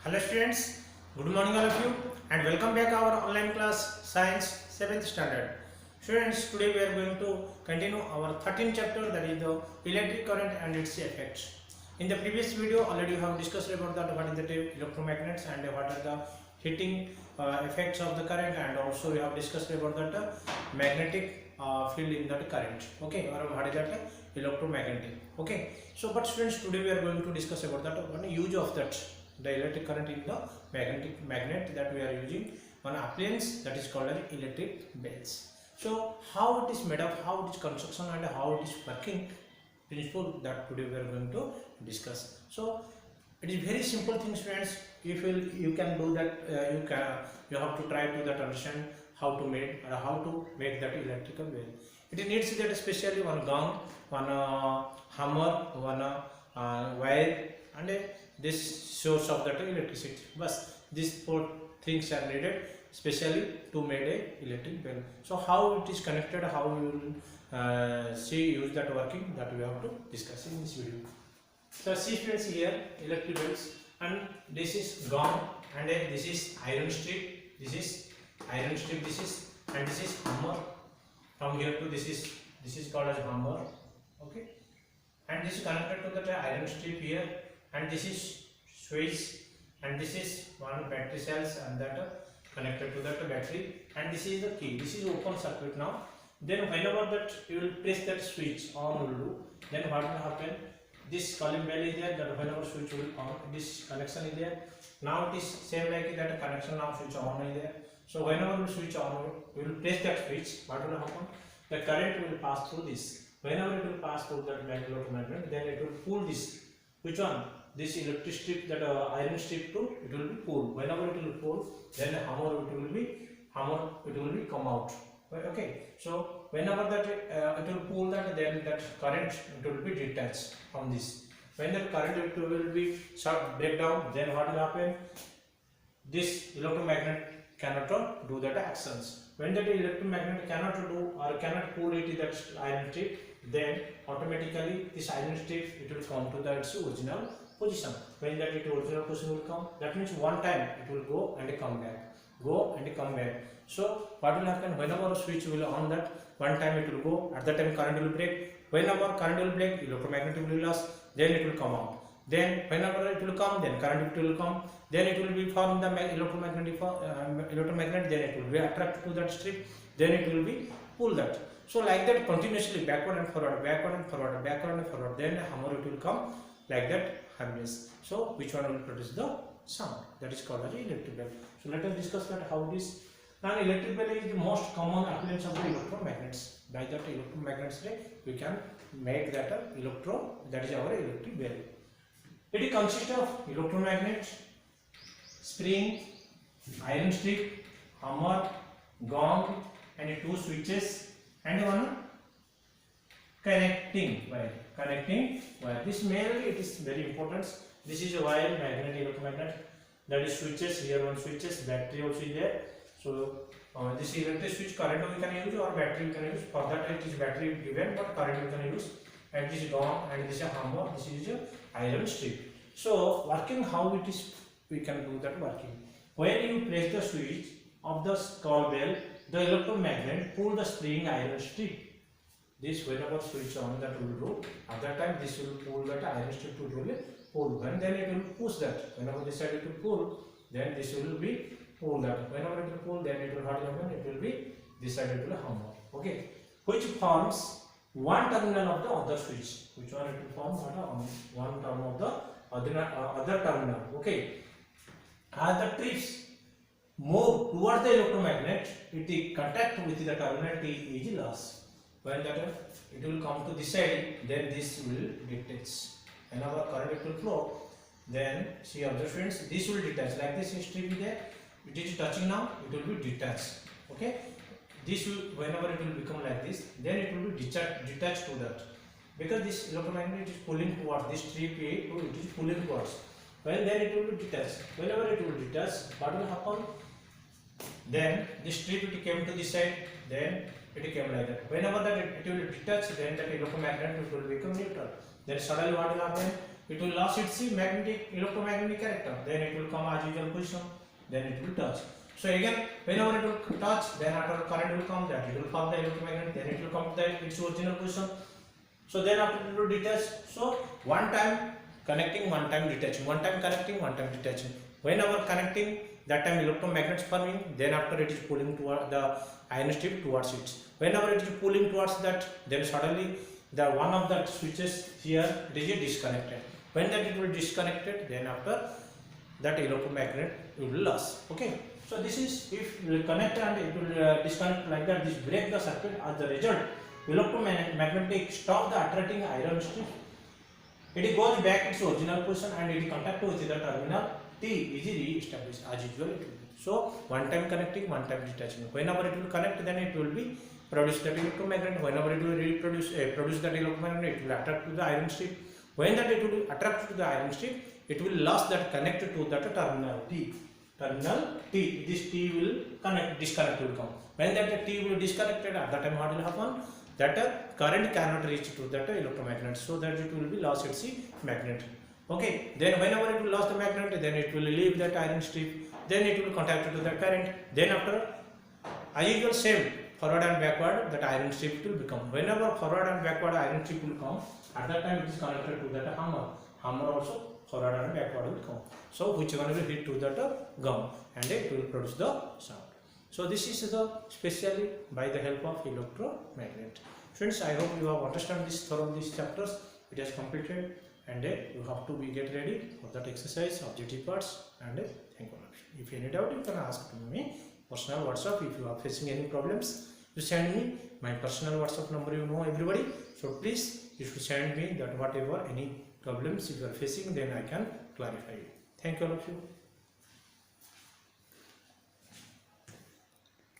Hello students, good morning all of you and welcome back our online class Science 7th standard. Students, today we are going to continue our 13th chapter, that is the electric current and its effects. In the previous video already we have discussed about that what is the electromagnets and what are the heating effects of the current, and also we have discussed about that magnetic field in that current, okay, or what is that electromagnetic, okay. So but students, today we are going to discuss about that one use of that the electric current in the magnet that we are using one appliance that is called as electric bells. So how it is made up, how it is construction, and how it is working principle, that today we are going to discuss. So it is very simple things, friends. If you can do that, you have to try to that understand how to make or how to make that electrical bell. It needs that especially one gong, one hammer, one wire, and this source of that electricity. But these four things are needed especially to make a electric bell. So how it is connected, how we will use that working, that we have to discuss in this video. So see friends, here electric bells, and this is gong, and this is iron strip, this is iron strip, this is, and this is hammer. From here to this is called as hammer, okay, and this is connected to the iron strip here, and this is switch, and this is one battery cells, and that connected to that battery, and this is the key. This is open circuit now. Then whenever that you will press that switch on will do, then what will happen? This calling bell is there, that whenever switch will on, this connection is there. Now it is same like that connection, now switch on is there. So whenever we switch on, we will press that switch, what will happen? The current will pass through this. Whenever it will pass through that magnet, then it will pull this. Which one? This electric strip, that iron strip too, it will be pulled. Whenever it will pull, then hammer it will be come out. Okay. So whenever that it will pull that, then that current it will be detached from this. When that current it will be break down, then what will happen? This electromagnet cannot do that actions. When that electromagnet cannot do or cannot pull it that iron strip, then automatically this iron strip it will come to its original position. When that original position will come, that means one time it will go and come back, go and come back. So what will happen? Whenever a switch will on, that one time it will go, at that time current will break. Whenever current will break, electromagnetic will lose, then it will come out. Then whenever it will come, then current will come, then it will be form the electromagnet, then it will be attracted to that strip, then it will be pull that. So like that continuously, backward and forward, backward and forward, backward and forward, then hammer it will come like that harmless. So which one will produce the sound? That is called as electric bell. So let us discuss that how this. Now electric bell is the most common appliance of the electromagnets. By that electromagnets we can make that that is our electric bell. It consists of electromagnet, spring, iron strip, hammer, gong, and two switches, and one connecting wire. This mainly it is very important. This is a wire, magnet, electromagnet. That is switches. Here one switches, battery also is there. So this electric switch current we can use or battery we can use. For that it is battery given, but current we can use. And this is gong, and this is a hammer. This is a iron strip. So working, how it is we can do that working. When you press the switch of the call bell, the electromagnet pull the spring iron strip. This whenever switch on, that will do. At that time this will pull that iron strip to really pull. And then it will push that. Whenever this side it will pull, then this will be pull that. Whenever it will pull, then it will happen. It will be this side it will hammer. Okay. Which forms one terminal of the other switch. Which one it will form? One terminal of the other terminal. Okay. As the trips move towards the electromagnet, it contact with the terminal T is lost. When that it will come to this side, then this will detach. Whenever current it will flow, then see observe friends, this will detach. Like this strip is there, it is touching now, it will be detached. Okay. This will, whenever it will become like this, then it will be detached to that. Because this electromagnet is pulling towards this strip A, it is pulling towards. Well, then it will be detached. Whenever it will detach, what will happen? Then this strip it came to this side, then it came like that. Whenever that it will detach, then that electromagnet will become neutral. Then suddenly what will happen? it will lose its magnetic electromagnetic character, then it will come as usual position, then it will touch. So again, whenever it will touch, then after current will come, that it will form the electromagnet, then it will come to its original position. So then after it will detach. So one time connecting, one time detaching, one time connecting, one time detaching. Whenever connecting, that time electromagnets forming, then after it is pulling toward the iron strip towards it. Whenever it is pulling towards that, then suddenly the one of the switches here it is disconnected. When that it will disconnected, then after that electromagnet will lose. Okay. So this is if you connect and it will disconnect like that. This break the circuit. As the result, electromagnetic stop the attracting iron strip. It goes back its original position and it contact with the terminal T is re-established as usual. It will be. So one time connecting, one time detaching. Whenever it will connect, then it will be produce that electromagnet. Whenever it will produce that electromagnet, it will attract to the iron strip. When that it will attract to the iron strip, it will lose that connected to that terminal T. Terminal T. This T will disconnect will come. When that T will disconnected, at that time what will happen? That current cannot reach to that electromagnet, so that it will be lost its magnet. Okay. Then whenever it will lose the magnet, then it will leave that iron strip. Then it will contact to the current. Then after, as usual, same forward and backward, that iron strip will become. Whenever forward and backward iron strip will come, at that time it is connected to that hammer. Hammer also forward and backward will come. So which one will hit to that gum and it will produce the sound. So this is the specially by the help of electromagnet. Friends, I hope you have understand this thorough these chapters. It has completed and you have to be get ready for that exercise, objective parts, and thank you. If any doubt, you can ask to me personal WhatsApp. If you are facing any problems, you send me my personal WhatsApp number. You know everybody. So please, you should send me that whatever any problems if you are facing, then I can clarify you. Thank you all of you.